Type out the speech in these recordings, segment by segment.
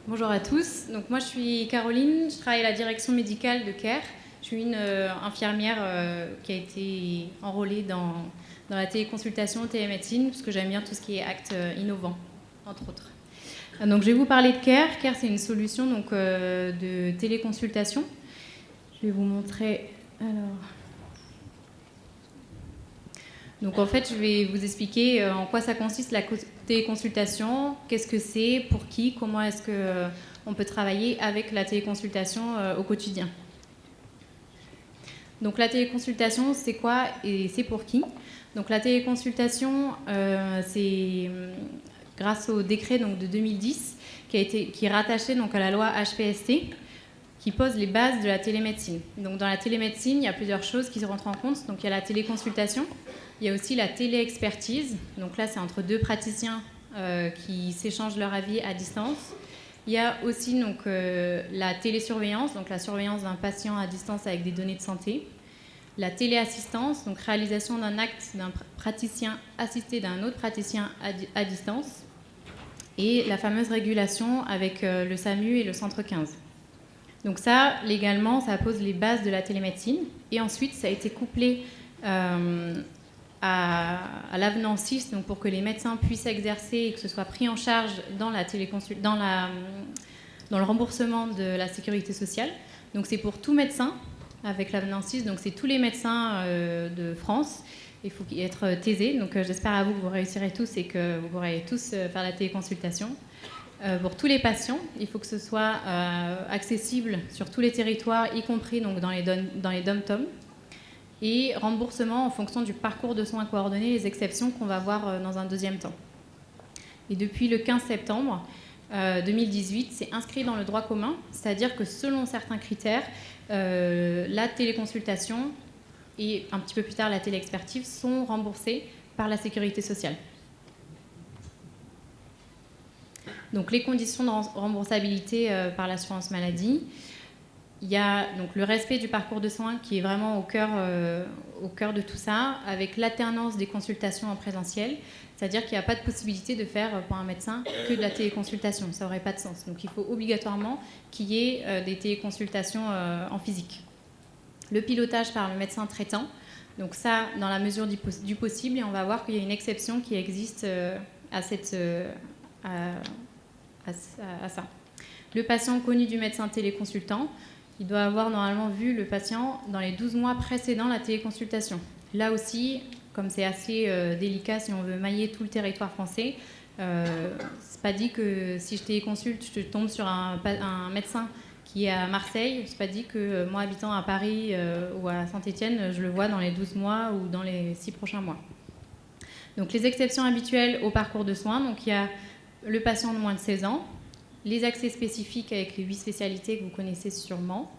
Bonjour à tous. Donc moi je suis Caroline, je travaille à la direction médicale de CARE. Je suis une infirmière qui a été enrôlée dans la téléconsultation, télémédecine, parce que j'aime bien tout ce qui est actes innovants, entre autres. Donc je vais vous parler de CARE. CARE c'est une solution donc, de téléconsultation. Je vais vous montrer. Donc en fait, je vais vous expliquer en quoi ça consiste la téléconsultation, qu'est-ce que c'est, pour qui, comment est-ce qu'on peut travailler avec la téléconsultation au quotidien. Donc la téléconsultation, c'est quoi et c'est pour qui? Donc la téléconsultation, c'est grâce au décret donc, de 2010 qui est rattaché donc, à la loi HPST, qui pose les bases de la télémédecine. Donc dans la télémédecine, il y a plusieurs choses qui se rentrent en compte. Donc il y a la téléconsultation, il y a aussi la téléexpertise. Donc là, c'est entre deux praticiens qui s'échangent leur avis à distance. Il y a aussi donc, la télésurveillance, donc la surveillance d'un patient à distance avec des données de santé. La téléassistance, donc réalisation d'un acte d'un praticien assisté d'un autre praticien à distance. Et la fameuse régulation avec le SAMU et le Centre 15. Donc ça, légalement, ça pose les bases de la télémédecine. Et ensuite, ça a été couplé à l'avenant 6, donc pour que les médecins puissent exercer et que ce soit pris en charge dans le remboursement de la sécurité sociale. Donc c'est pour tout médecin avec l'avenant 6, donc c'est tous les médecins de France. Il faut être thésé, donc j'espère à vous que vous réussirez tous et que vous pourrez tous faire la téléconsultation. Pour tous les patients, il faut que ce soit accessible sur tous les territoires, y compris donc, dans les dom-tom. Et remboursement en fonction du parcours de soins coordonnés, les exceptions qu'on va voir dans un deuxième temps. Et depuis le 15 septembre 2018, c'est inscrit dans le droit commun, c'est-à-dire que selon certains critères, la téléconsultation et un petit peu plus tard la téléexpertise sont remboursées par la sécurité sociale. Donc les conditions de remboursabilité par l'assurance maladie, il y a donc le respect du parcours de soins qui est vraiment au cœur de tout ça, avec l'alternance des consultations en présentiel, c'est-à-dire qu'il n'y a pas de possibilité de faire pour un médecin que de la téléconsultation, ça n'aurait pas de sens. Donc il faut obligatoirement qu'il y ait des téléconsultations en physique. Le pilotage par le médecin traitant, donc ça dans la mesure du possible, et on va voir qu'il y a une exception qui existe à ça. Le patient connu du médecin téléconsultant, il doit avoir normalement vu le patient dans les 12 mois précédant la téléconsultation. Là aussi, comme c'est assez délicat si on veut mailler tout le territoire français, c'est pas dit que si je téléconsulte, je tombe sur un médecin qui est à Marseille, c'est pas dit que moi habitant à Paris ou à Saint-Étienne, je le vois dans les 12 mois ou dans les 6 prochains mois. Donc les exceptions habituelles au parcours de soins, donc il y a le patient de moins de 16 ans, les accès spécifiques avec les 8 spécialités que vous connaissez sûrement,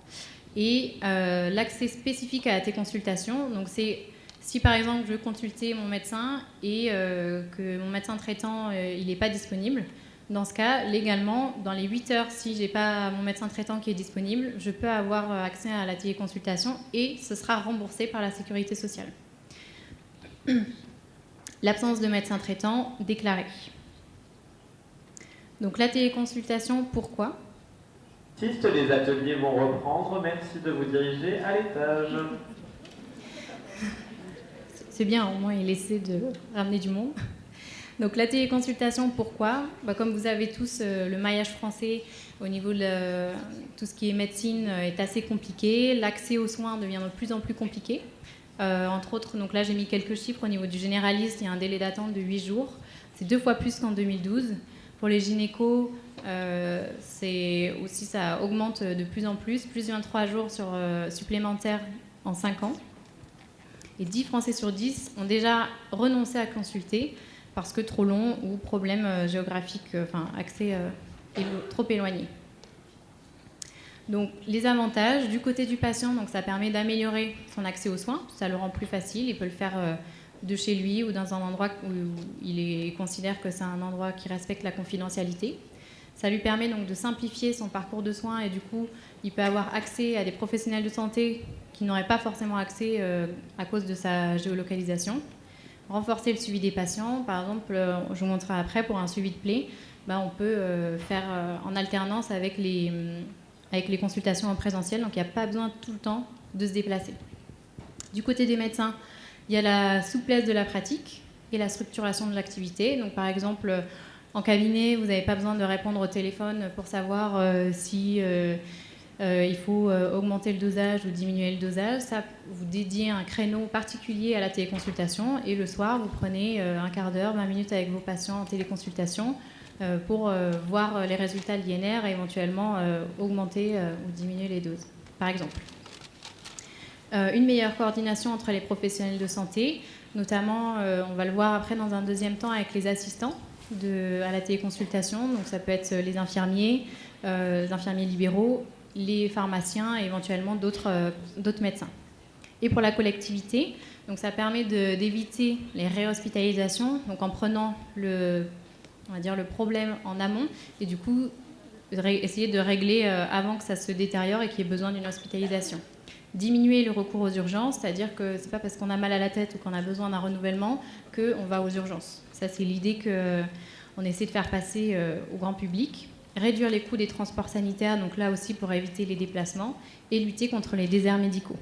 et l'accès spécifique à la téléconsultation. Donc c'est si par exemple je veux consulter mon médecin et que mon médecin traitant il n'est pas disponible, dans ce cas, légalement, dans les 8 heures, si je n'ai pas mon médecin traitant qui est disponible, je peux avoir accès à la téléconsultation et ce sera remboursé par la sécurité sociale. L'absence de médecin traitant déclarée. Donc la téléconsultation, pourquoi? Les ateliers vont reprendre. Merci de vous diriger à l'étage. C'est bien, au moins il essaie de ramener du monde. Donc la téléconsultation, pourquoi? Comme vous avez tous, le maillage français au niveau de tout ce qui est médecine est assez compliqué. L'accès aux soins devient de plus en plus compliqué. Entre autres, donc là j'ai mis quelques chiffres au niveau du généraliste, il y a un délai d'attente de 8 jours. C'est 2 fois plus qu'en 2012. Pour les gynécos, c'est aussi, ça augmente de plus en plus 23 jours supplémentaires en 5 ans. Et 10 Français sur 10 ont déjà renoncé à consulter parce que trop long ou problème géographique, accès trop éloigné. Donc les avantages du côté du patient, donc ça permet d'améliorer son accès aux soins, ça le rend plus facile, il peut le faire de chez lui ou dans un endroit où il considère que c'est un endroit qui respecte la confidentialité. Ça lui permet donc de simplifier son parcours de soins et du coup, il peut avoir accès à des professionnels de santé qui n'auraient pas forcément accès à cause de sa géolocalisation. renforcer le suivi des patients. Par exemple, je vous montrerai après, pour un suivi de plaie, on peut faire en alternance avec les consultations en présentiel, donc il n'y a pas besoin tout le temps de se déplacer. Du côté des médecins, il y a la souplesse de la pratique et la structuration de l'activité. Donc par exemple, en cabinet, vous n'avez pas besoin de répondre au téléphone pour savoir si il faut augmenter le dosage ou diminuer le dosage. Ça, vous dédiez un créneau particulier à la téléconsultation et le soir, vous prenez un quart d'heure, 20 minutes avec vos patients en téléconsultation pour voir les résultats de l'INR et éventuellement augmenter ou diminuer les doses, par exemple. Une meilleure coordination entre les professionnels de santé, notamment, on va le voir après dans un deuxième temps avec les assistants à la téléconsultation. Donc ça peut être les infirmiers libéraux, les pharmaciens et éventuellement d'autres médecins. Et pour la collectivité, donc ça permet d'éviter les réhospitalisations, donc en prenant le problème en amont et du coup essayer de régler avant que ça se détériore et qu'il y ait besoin d'une hospitalisation. Diminuer le recours aux urgences, c'est-à-dire que c'est pas parce qu'on a mal à la tête ou qu'on a besoin d'un renouvellement qu'on va aux urgences. Ça, c'est l'idée qu'on essaie de faire passer au grand public. Réduire les coûts des transports sanitaires, donc là aussi pour éviter les déplacements, et lutter contre les déserts médicaux,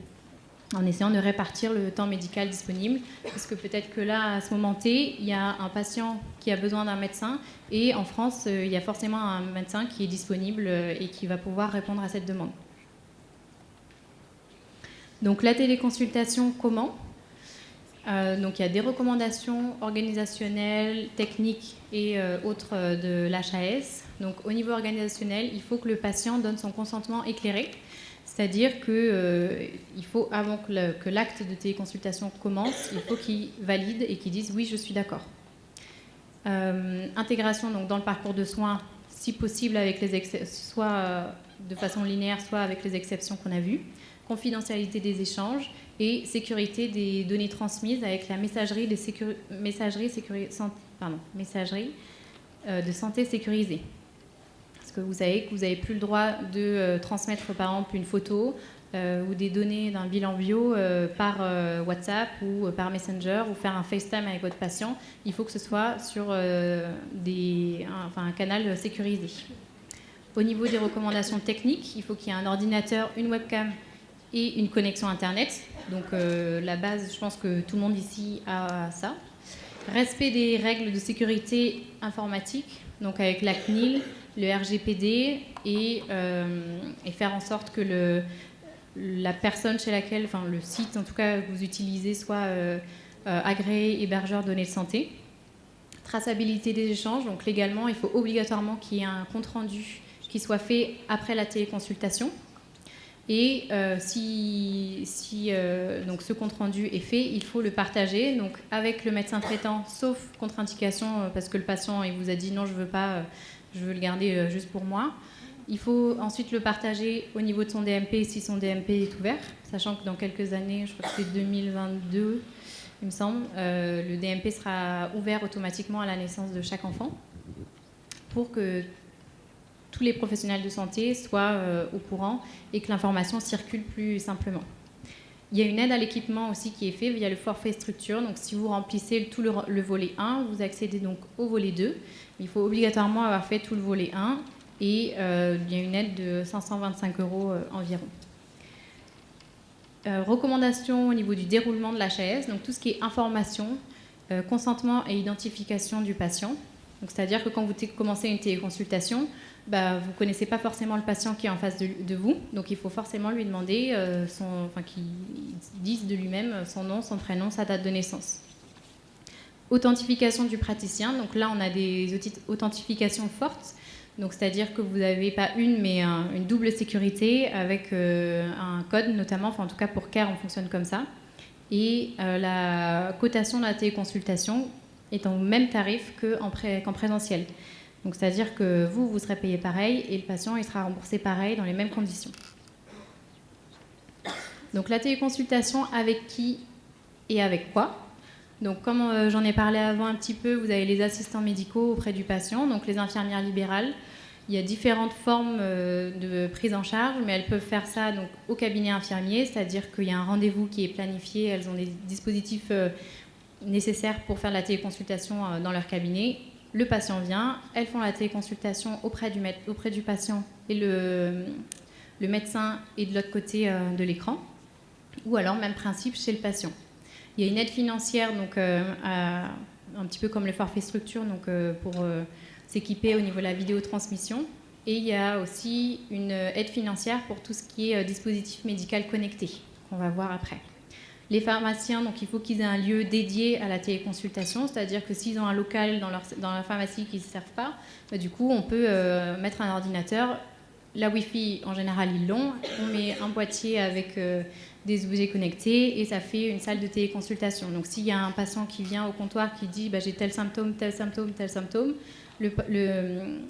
en essayant de répartir le temps médical disponible, puisque peut-être que là, à ce moment T, il y a un patient qui a besoin d'un médecin, et en France, il y a forcément un médecin qui est disponible et qui va pouvoir répondre à cette demande. Donc la téléconsultation, comment ? Donc il y a des recommandations organisationnelles, techniques et autres de l'HAS. Donc au niveau organisationnel, il faut que le patient donne son consentement éclairé, c'est-à-dire qu'il faut, avant que l'acte de téléconsultation commence, il faut qu'il valide et qu'il dise « oui, je suis d'accord ». Intégration donc, dans le parcours de soins, si possible, avec soit de façon linéaire, soit avec les exceptions qu'on a vues. Confidentialité des échanges et sécurité des données transmises avec la messagerie de santé sécurisée. Parce que vous savez que vous n'avez plus le droit de transmettre par exemple une photo ou des données d'un bilan bio par WhatsApp ou par Messenger ou faire un FaceTime avec votre patient. Il faut que ce soit sur un canal sécurisé. Au niveau des recommandations techniques, il faut qu'il y ait un ordinateur, une webcam et une connexion Internet. Donc la base, je pense que tout le monde ici a ça. Respect des règles de sécurité informatique, donc avec la CNIL, le RGPD, et faire en sorte que la personne chez laquelle, enfin le site en tout cas que vous utilisez, soit agréé hébergeur données de santé. Traçabilité des échanges, donc légalement, il faut obligatoirement qu'il y ait un compte-rendu qui soit fait après la téléconsultation. Et donc ce compte-rendu est fait, il faut le partager donc avec le médecin traitant, sauf contre-indication, parce que le patient il vous a dit non, je veux pas, je veux le garder juste pour moi. Il faut ensuite le partager au niveau de son DMP si son DMP est ouvert, sachant que dans quelques années, je crois que c'est 2022, il me semble, le DMP sera ouvert automatiquement à la naissance de chaque enfant pour que tous les professionnels de santé soient au courant et que l'information circule plus simplement. Il y a une aide à l'équipement aussi qui est faite via le forfait structure. Donc si vous remplissez tout le volet 1, vous accédez donc au volet 2. Il faut obligatoirement avoir fait tout le volet 1 et il y a une aide de 525 € environ. Recommandations au niveau du déroulement de l'HAS, donc tout ce qui est information, consentement et identification du patient. Donc, c'est-à-dire que quand vous commencez une téléconsultation, vous ne connaissez pas forcément le patient qui est en face de vous, donc il faut forcément lui demander qu'il dise de lui-même son nom, son prénom, sa date de naissance. Authentification du praticien, donc là on a des authentifications fortes, donc c'est-à-dire que vous n'avez pas une mais une double sécurité avec un code notamment, en tout cas pour CARE on fonctionne comme ça, et la cotation de la téléconsultation est au même tarif qu'en présentiel. Donc, c'est-à-dire que vous serez payé pareil et le patient il sera remboursé pareil dans les mêmes conditions. Donc, la téléconsultation, avec qui et avec quoi ? Donc, comme j'en ai parlé avant un petit peu, vous avez les assistants médicaux auprès du patient, donc les infirmières libérales. Il y a différentes formes de prise en charge, mais elles peuvent faire ça donc, au cabinet infirmier, c'est-à-dire qu'il y a un rendez-vous qui est planifié, elles ont des dispositifs nécessaires pour faire la téléconsultation dans leur cabinet. Le patient vient, elles font la téléconsultation auprès du patient et le médecin est de l'autre côté de l'écran, ou alors même principe chez le patient. Il y a une aide financière, donc, un petit peu comme le forfait structure, donc, pour s'équiper au niveau de la vidéotransmission. Et il y a aussi une aide financière pour tout ce qui est dispositif médical connecté, qu'on va voir après. Les pharmaciens, donc il faut qu'ils aient un lieu dédié à la téléconsultation, c'est-à-dire que s'ils ont un local dans la pharmacie qui ne se servent pas, bah, du coup on peut mettre un ordinateur. La Wi-Fi, en général, ils l'ont. On met un boîtier avec des objets connectés et ça fait une salle de téléconsultation. Donc s'il y a un patient qui vient au comptoir qui dit bah, j'ai tel symptôme, tel symptôme, tel symptôme, le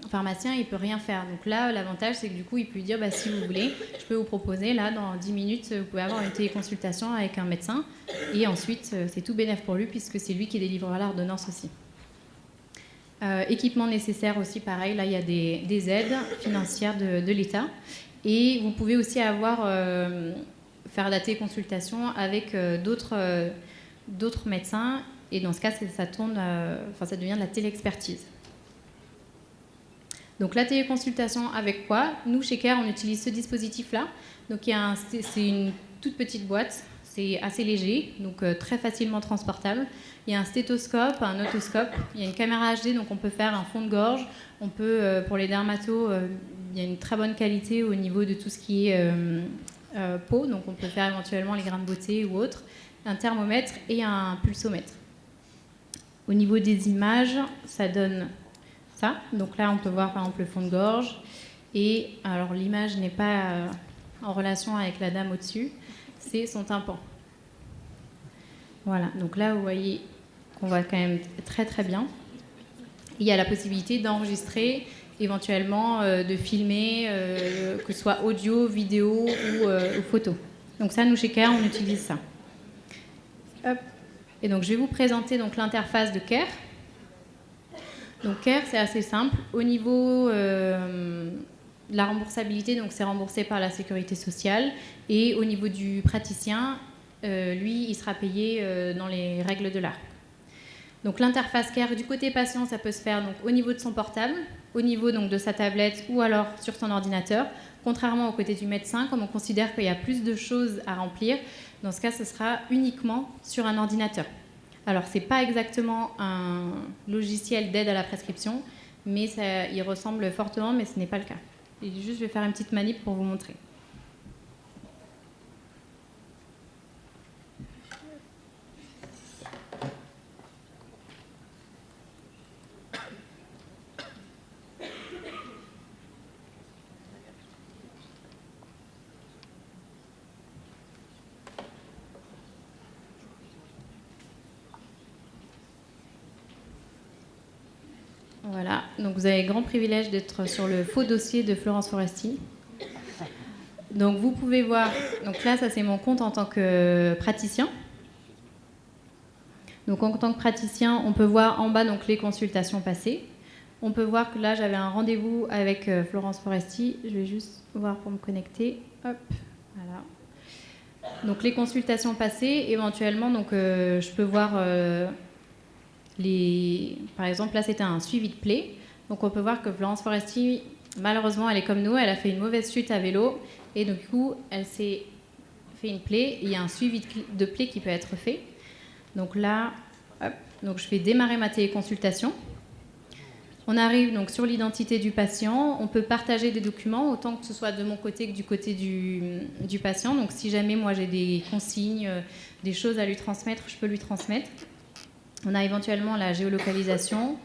pharmacien, il ne peut rien faire. Donc là, l'avantage, c'est que du coup, il peut lui dire, bah, si vous voulez, je peux vous proposer, là, dans 10 minutes, vous pouvez avoir une téléconsultation avec un médecin. Et ensuite, c'est tout bénef pour lui, puisque c'est lui qui délivrera l'ordonnance aussi. Équipement nécessaire aussi, pareil, là, il y a des aides financières de l'État. Et vous pouvez aussi faire la téléconsultation avec d'autres médecins. Et dans ce cas, ça devient de la téléexpertise. Donc la téléconsultation avec quoi? Nous, chez CARE, on utilise ce dispositif-là. Donc c'est une toute petite boîte, c'est assez léger, donc très facilement transportable. Il y a un stéthoscope, un otoscope, il y a une caméra HD, donc on peut faire un fond de gorge. On peut, pour les dermatos, il y a une très bonne qualité au niveau de tout ce qui est peau, donc on peut faire éventuellement les grains de beauté ou autre. Un thermomètre et un pulsomètre. Au niveau des images, ça donne ça. Donc là, on peut voir par exemple le fond de gorge. Et alors l'image n'est pas en relation avec la dame au-dessus, c'est son tympan. Voilà, donc là, vous voyez qu'on voit quand même très très bien. Il y a la possibilité d'enregistrer, éventuellement de filmer, que ce soit audio, vidéo ou photo. Donc ça, nous, chez CARE, on utilise ça. Hop. Et donc, je vais vous présenter donc, l'interface de CARE. Donc CARE, c'est assez simple. Au niveau de la remboursabilité, donc c'est remboursé par la sécurité sociale. Et au niveau du praticien, lui, il sera payé dans les règles de l'art. Donc l'interface CARE du côté patient, ça peut se faire donc, au niveau de son portable, au niveau donc, de sa tablette ou alors sur son ordinateur. Contrairement au côté du médecin, comme on considère qu'il y a plus de choses à remplir, dans ce cas, ce sera uniquement sur un ordinateur. Alors, ce n'est pas exactement un logiciel d'aide à la prescription, mais il ressemble fortement, mais ce n'est pas le cas. Et juste, je vais faire une petite manip pour vous montrer. Voilà, donc vous avez le grand privilège d'être sur le faux dossier de Florence Foresti. Donc vous pouvez voir, donc là ça c'est mon compte en tant que praticien. Donc en tant que praticien, on peut voir en bas donc, les consultations passées. On peut voir que là j'avais un rendez-vous avec Florence Foresti. Je vais juste voir pour me connecter. Hop, voilà. Donc les consultations passées, éventuellement, donc, je peux voir... Par exemple, là, c'était un suivi de plaie. Donc, on peut voir que Florence Foresti, malheureusement, elle est comme nous. Elle a fait une mauvaise chute à vélo. Et du coup, elle s'est fait une plaie. Il y a un suivi de plaie qui peut être fait. Donc là, hop, donc je vais démarrer ma téléconsultation. On arrive donc sur l'identité du patient. On peut partager des documents, autant que ce soit de mon côté que du côté du patient. Donc, si jamais, moi, j'ai des consignes, des choses à lui transmettre, je peux lui transmettre. On a éventuellement la géolocalisation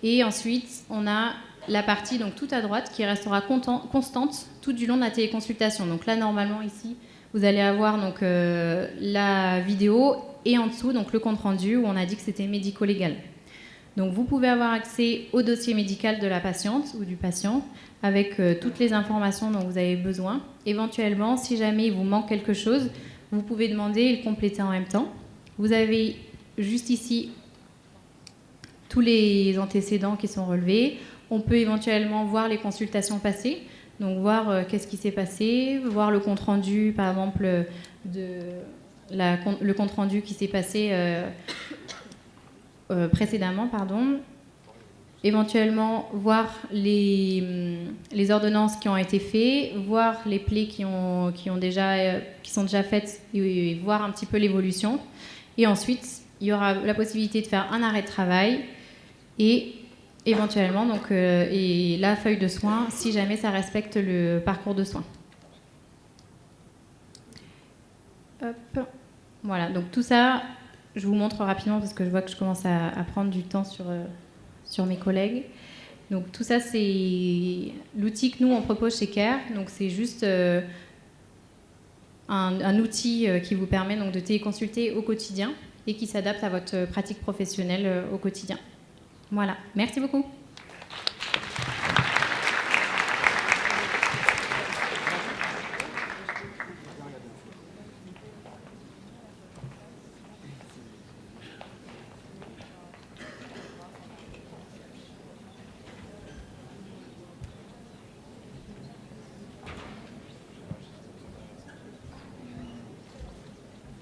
et ensuite on a la partie donc tout à droite qui restera constante tout du long de la téléconsultation. Donc là normalement ici vous allez avoir donc la vidéo et en dessous donc le compte rendu où on a dit que c'était médico-légal. Donc vous pouvez avoir accès au dossier médical de la patiente ou du patient avec toutes les informations dont vous avez besoin. Éventuellement si jamais il vous manque quelque chose, vous pouvez demander et le compléter en même temps. Vous avez juste ici tous les antécédents qui sont relevés. On peut éventuellement voir les consultations passées, donc voir qu'est-ce qui s'est passé, voir le compte-rendu, par exemple, le compte-rendu qui s'est passé précédemment, pardon. Éventuellement, voir les ordonnances qui ont été faites, voir les plaies qui sont déjà faites et voir un petit peu l'évolution. Et ensuite, il y aura la possibilité de faire un arrêt de travail et éventuellement et la feuille de soins si jamais ça respecte le parcours de soins. Hop. Voilà, donc tout ça, je vous montre rapidement parce que je vois que je commence à prendre du temps sur mes collègues. Donc tout ça, c'est l'outil que nous, on propose chez CARE. Donc c'est juste un outil qui vous permet donc, de téléconsulter au quotidien et qui s'adapte à votre pratique professionnelle au quotidien. Voilà, merci beaucoup.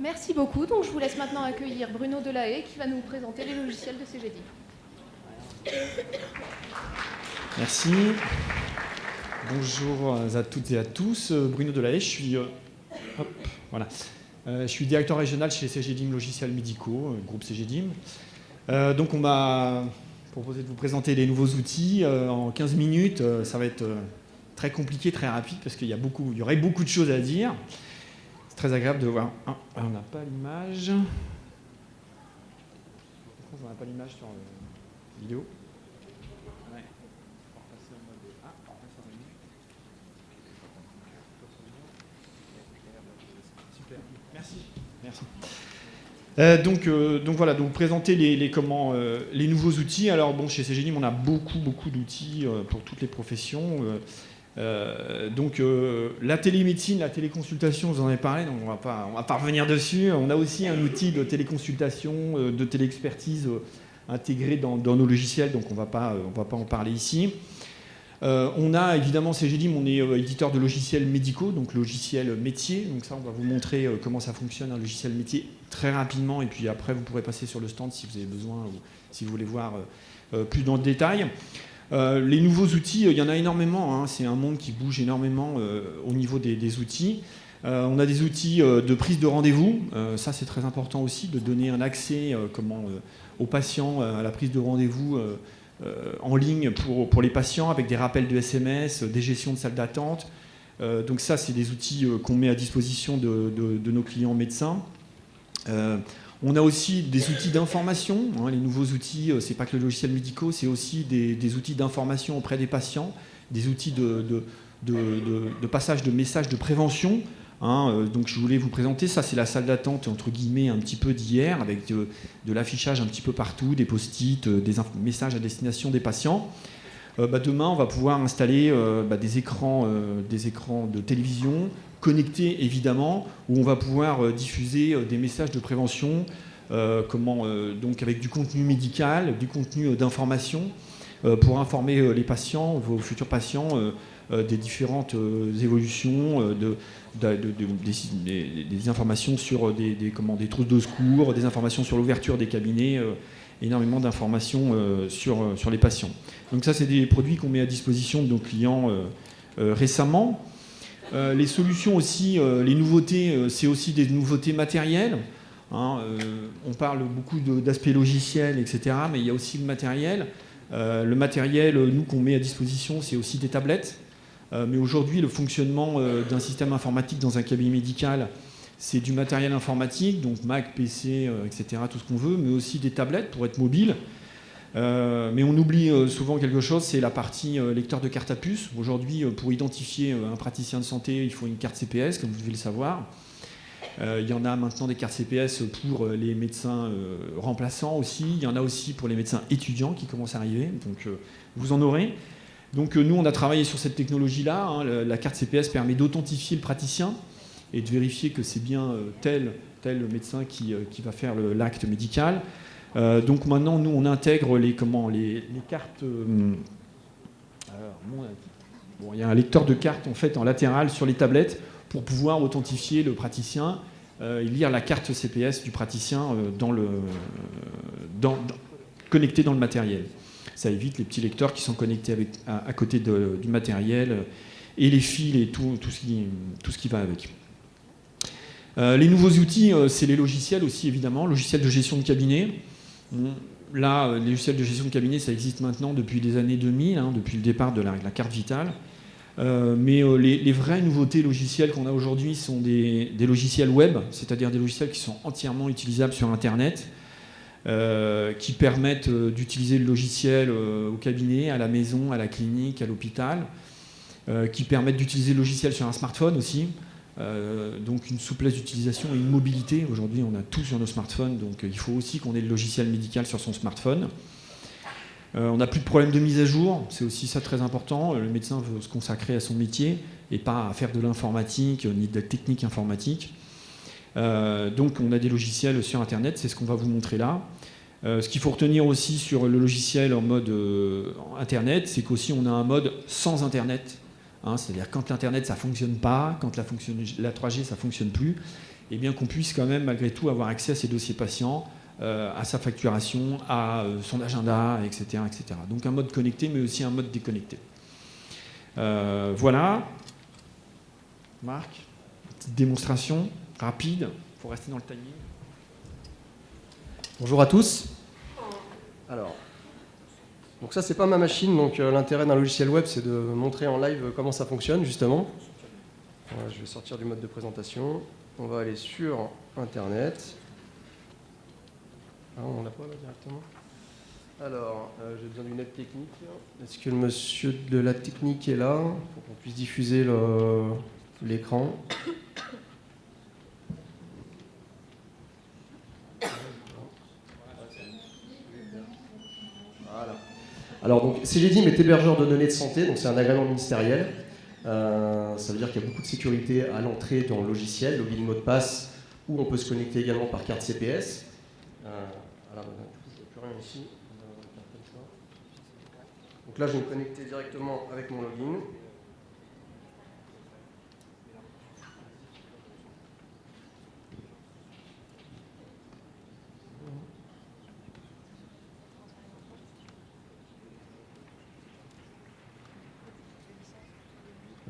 Merci beaucoup. Donc, je vous laisse maintenant accueillir Bruno Delahaye qui va nous présenter les logiciels de CGDIM. Merci. Bonjour à toutes et à tous. Bruno Delahaye, je suis directeur régional chez CGDIM Logiciels Médicaux, groupe CGDIM. Donc on m'a proposé de vous présenter les nouveaux outils en 15 minutes. Ça va être très compliqué, très rapide parce qu'il y aurait beaucoup de choses à dire. C'est très agréable de voir. Ah, on n'a pas l'image. On n'a pas l'image sur la vidéo. Ouais. Super. Merci. Donc voilà, donc présenter les nouveaux outils. Alors bon, chez CGDIM, on a beaucoup d'outils pour toutes les professions. La télémédecine, la téléconsultation, vous en avez parlé, donc on va pas revenir dessus. On a aussi un outil de téléconsultation, de téléexpertise intégré dans nos logiciels, donc on va pas en parler ici. On a évidemment CGDIM, on est éditeur de logiciels médicaux, donc logiciels métiers. Donc ça, on va vous montrer comment ça fonctionne un logiciel métier très rapidement, et puis après vous pourrez passer sur le stand si vous avez besoin ou si vous voulez voir plus dans le détail. Les nouveaux outils, il y en a énormément, hein. C'est un monde qui bouge énormément au niveau des outils. On a des outils de prise de rendez-vous. Ça, c'est très important aussi, de donner un accès aux patients à la prise de rendez-vous en ligne pour les patients, avec des rappels de SMS, des gestions de salles d'attente. Donc ça, c'est des outils qu'on met à disposition de nos clients médecins. On a aussi des outils d'information. Hein, les nouveaux outils, c'est pas que le logiciel médicaux, c'est aussi des outils d'information auprès des patients, des outils de passage de messages de prévention. Hein, donc je voulais vous présenter, ça c'est la salle d'attente entre guillemets un petit peu d'hier, avec de l'affichage un petit peu partout, des post-it, des messages à destination des patients. Demain, on va pouvoir installer des écrans de télévision connectés évidemment, où on va pouvoir diffuser des messages de prévention, donc avec du contenu médical, du contenu d'information, pour informer les patients, vos futurs patients, des différentes évolutions, des informations sur des trousses de secours, des informations sur l'ouverture des cabinets, énormément d'informations sur les patients. Donc ça, c'est des produits qu'on met à disposition de nos clients récemment. Les solutions aussi, les nouveautés, c'est aussi des nouveautés matérielles. Hein, on parle beaucoup d'aspects logiciels, etc., mais il y a aussi le matériel. Le matériel, nous, qu'on met à disposition, c'est aussi des tablettes. Mais aujourd'hui, le fonctionnement d'un système informatique dans un cabinet médical, c'est du matériel informatique, donc Mac, PC, etc., tout ce qu'on veut, mais aussi des tablettes pour être mobile. Mais on oublie souvent quelque chose, c'est la partie lecteur de carte à puce. Aujourd'hui, pour identifier un praticien de santé, il faut une carte CPS, comme vous devez le savoir. Il y en a maintenant des cartes CPS pour les médecins remplaçants aussi. Il y en a aussi pour les médecins étudiants qui commencent à arriver. Donc vous en aurez. Donc nous, on a travaillé sur cette technologie-là. Hein. La carte CPS permet d'authentifier le praticien et de vérifier que c'est bien tel médecin qui va faire l'acte médical. Donc maintenant, nous, on intègre les cartes. Il y a un lecteur de cartes en fait en latéral sur les tablettes pour pouvoir authentifier le praticien et lire la carte CPS du praticien connectés dans le matériel. Ça évite les petits lecteurs qui sont connectés à côté du matériel et les fils et tout ce qui va avec. Les nouveaux outils, c'est les logiciels aussi, évidemment, logiciels de gestion de cabinet. Là, les logiciels de gestion de cabinet, ça existe maintenant depuis les années 2000, depuis le départ de la carte vitale. Mais les vraies nouveautés logicielles qu'on a aujourd'hui sont des logiciels web, c'est-à-dire des logiciels qui sont entièrement utilisables sur Internet, qui permettent d'utiliser le logiciel au cabinet, à la maison, à la clinique, à l'hôpital, qui permettent d'utiliser le logiciel sur un smartphone aussi. Donc une souplesse d'utilisation et une mobilité. Aujourd'hui, on a tout sur nos smartphones, donc il faut aussi qu'on ait le logiciel médical sur son smartphone. On n'a plus de problème de mise à jour, c'est aussi ça très important. Le médecin veut se consacrer à son métier et pas à faire de l'informatique ni de la technique informatique. Donc on a des logiciels sur Internet, c'est ce qu'on va vous montrer là. Ce qu'il faut retenir aussi sur le logiciel en mode Internet, c'est qu'aussi on a un mode sans Internet. C'est-à-dire quand l'Internet ça ne fonctionne pas, quand la 3G ça ne fonctionne plus, et bien qu'on puisse quand même malgré tout avoir accès à ses dossiers patients, à sa facturation, à son agenda, etc., etc. Donc un mode connecté mais aussi un mode déconnecté. Voilà. Marc, petite démonstration rapide, il faut rester dans le timing. Bonjour à tous. Alors, donc ça c'est pas ma machine, donc l'intérêt d'un logiciel web c'est de montrer en live comment ça fonctionne justement. Voilà, je vais sortir du mode de présentation. On va aller sur Internet. Ah, on l'a pas là directement. Alors, j'ai besoin d'une aide technique. Est-ce que le monsieur de la technique est là pour qu'on puisse diffuser l'écran? Voilà. Alors, donc, CGDIM est hébergeur de données de santé, donc c'est un agrément ministériel. Ça veut dire qu'il y a beaucoup de sécurité à l'entrée dans le logiciel, login mot de passe, où on peut se connecter également par carte CPS. Alors, il n'y a plus rien ici. Donc là, je vais me connecter directement avec mon login.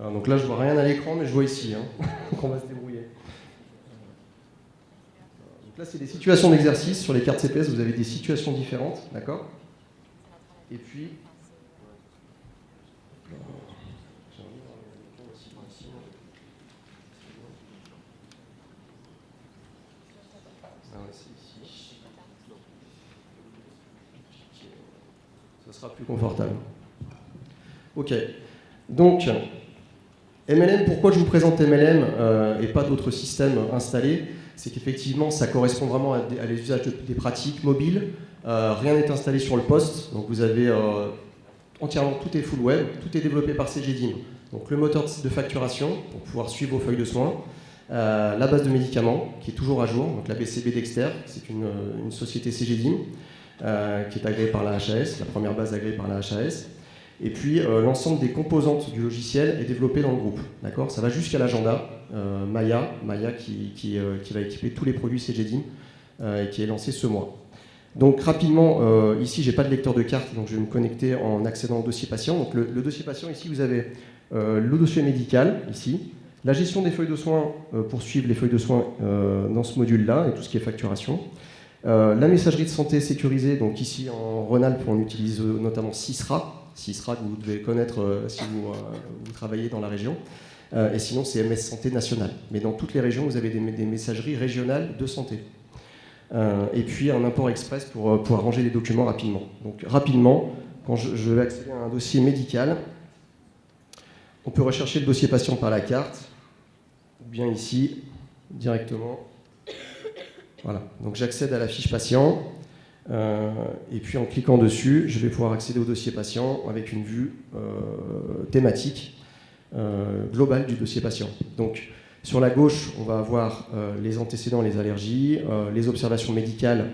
Alors, donc là, je vois rien à l'écran, mais je vois ici. Donc on va se débrouiller. Donc là, c'est des situations d'exercice. Sur les cartes CPS, vous avez des situations différentes, d'accord? Et puis... Ça sera plus confortable. Ok. Donc, MLM, pourquoi je vous présente MLM et pas d'autres systèmes installés? C'est qu'effectivement, ça correspond vraiment à l'usage des pratiques mobiles. Rien n'est installé sur le poste. Donc, vous avez entièrement, tout est full web, tout est développé par CGDIM. Donc, le moteur de facturation pour pouvoir suivre vos feuilles de soins. La base de médicaments qui est toujours à jour. Donc, la BCB Dexter, c'est une société CGDIM qui est agréée par la HAS, la première base agréée par la HAS. Et puis l'ensemble des composantes du logiciel est développé dans le groupe. D'accord, ça va jusqu'à l'agenda Maya qui va équiper tous les produits CGDIM et qui est lancé ce mois. Donc rapidement, ici j'ai pas de lecteur de carte, donc je vais me connecter en accédant au dossier patient. Donc le dossier patient, ici vous avez le dossier médical, ici, la gestion des feuilles de soins pour suivre les feuilles de soins dans ce module-là et tout ce qui est facturation. La messagerie de santé sécurisée, donc ici en Rhône-Alpes on utilise notamment Sysra que vous devez connaître si vous travaillez dans la région. Et sinon, c'est MS Santé Nationale. Mais dans toutes les régions, vous avez des messageries régionales de santé. Et puis un import express pour pouvoir ranger les documents rapidement. Donc rapidement, quand je vais accéder à un dossier médical, on peut rechercher le dossier patient par la carte, ou bien ici, directement. Voilà, donc j'accède à la fiche patient. Et puis en cliquant dessus, je vais pouvoir accéder au dossier patient avec une vue thématique globale du dossier patient. Donc sur la gauche, on va avoir les antécédents, les allergies, les observations médicales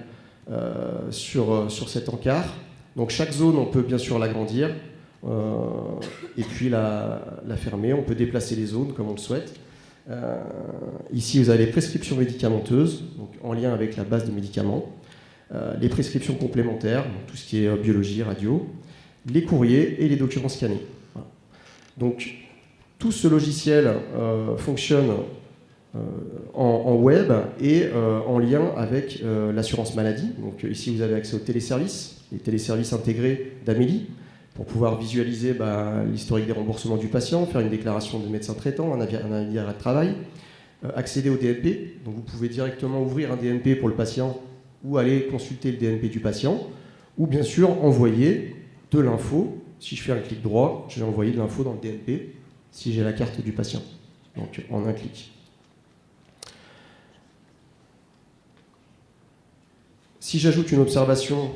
sur cet encart. Donc chaque zone, on peut bien sûr l'agrandir et puis la fermer. On peut déplacer les zones comme on le souhaite. Ici, vous avez les prescriptions médicamenteuses, donc en lien avec la base de médicaments. les prescriptions complémentaires, donc tout ce qui est biologie, radio, les courriers et les documents scannés. Voilà. Donc tout ce logiciel fonctionne en web et en lien avec l'assurance maladie. Donc ici vous avez accès aux téléservices, les téléservices intégrés d'Amélie, pour pouvoir visualiser l'historique des remboursements du patient, faire une déclaration de médecin traitant, un avis d'arrêt de travail, accéder au DMP. Donc vous pouvez directement ouvrir un DMP pour le patient ou aller consulter le DMP du patient, ou bien sûr envoyer de l'info. Si je fais un clic droit, je vais envoyer de l'info dans le DMP si j'ai la carte du patient, donc en un clic. Si j'ajoute une observation,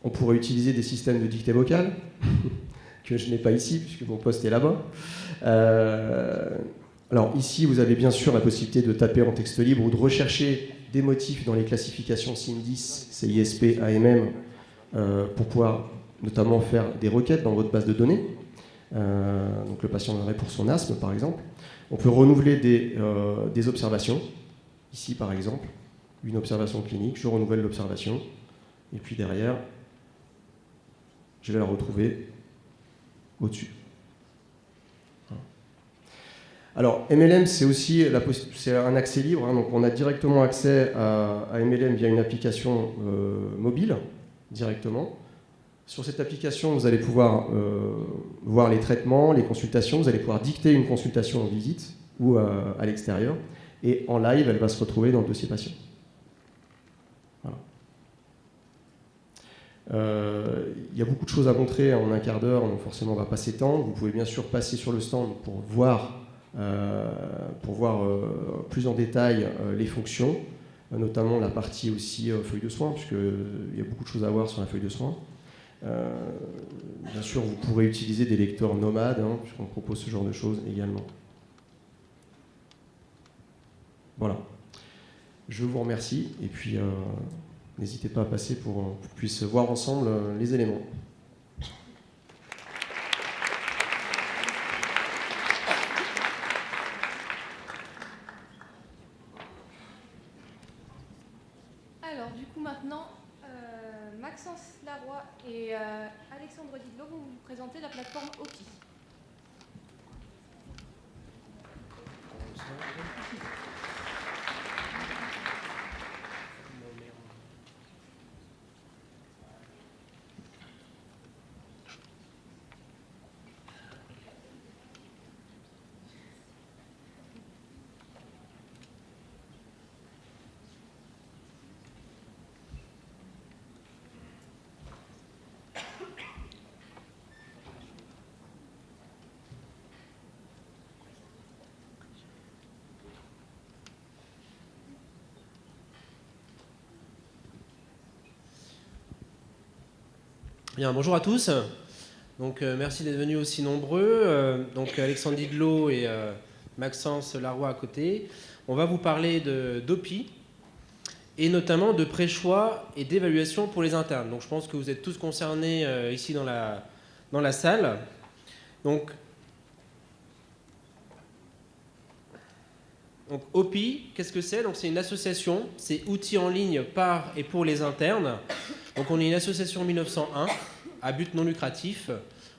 on pourrait utiliser des systèmes de dictée vocale, que je n'ai pas ici, puisque mon poste est là-bas. Alors ici, vous avez bien sûr la possibilité de taper en texte libre ou de rechercher des motifs dans les classifications CIM-10, CISP, AMM, pour pouvoir notamment faire des requêtes dans votre base de données. Donc le patient viendrait pour son asthme, par exemple. On peut renouveler des observations. Ici, par exemple, une observation clinique, je renouvelle l'observation. Et puis derrière, je vais la retrouver au-dessus. Alors, MLM, c'est aussi c'est un accès libre, hein, donc on a directement accès à MLM via une application mobile, directement. Sur cette application, vous allez pouvoir voir les traitements, les consultations, vous allez pouvoir dicter une consultation en visite ou à l'extérieur, et en live, elle va se retrouver dans le dossier patient. Voilà. Il y a beaucoup de choses à montrer en un quart d'heure, donc forcément on ne va pas s'étendre. Vous pouvez bien sûr passer sur le stand pour voir plus en détail les fonctions, notamment la partie aussi feuille de soins, puisqu'il y a beaucoup de choses à voir sur la feuille de soins. Bien sûr, vous pourrez utiliser des lecteurs nomades, hein, puisqu'on propose ce genre de choses également. Voilà. Je vous remercie, et puis n'hésitez pas à passer pour qu'on puisse voir ensemble les éléments. Alors, du coup, maintenant, Maxence Laroy et Alexandre Didlot vont vous présenter la plateforme OPI. Bien, bonjour à tous. Donc, merci d'être venus aussi nombreux. Donc, Alexandre Didlot et Maxence Laroy à côté. On va vous parler d'OPI et notamment de pré-choix et d'évaluation pour les internes. Donc, je pense que vous êtes tous concernés ici dans la salle. Donc OPI, qu'est-ce que c'est? Donc, c'est une association, c'est outils en ligne par et pour les internes. Donc on est une association 1901 à but non lucratif.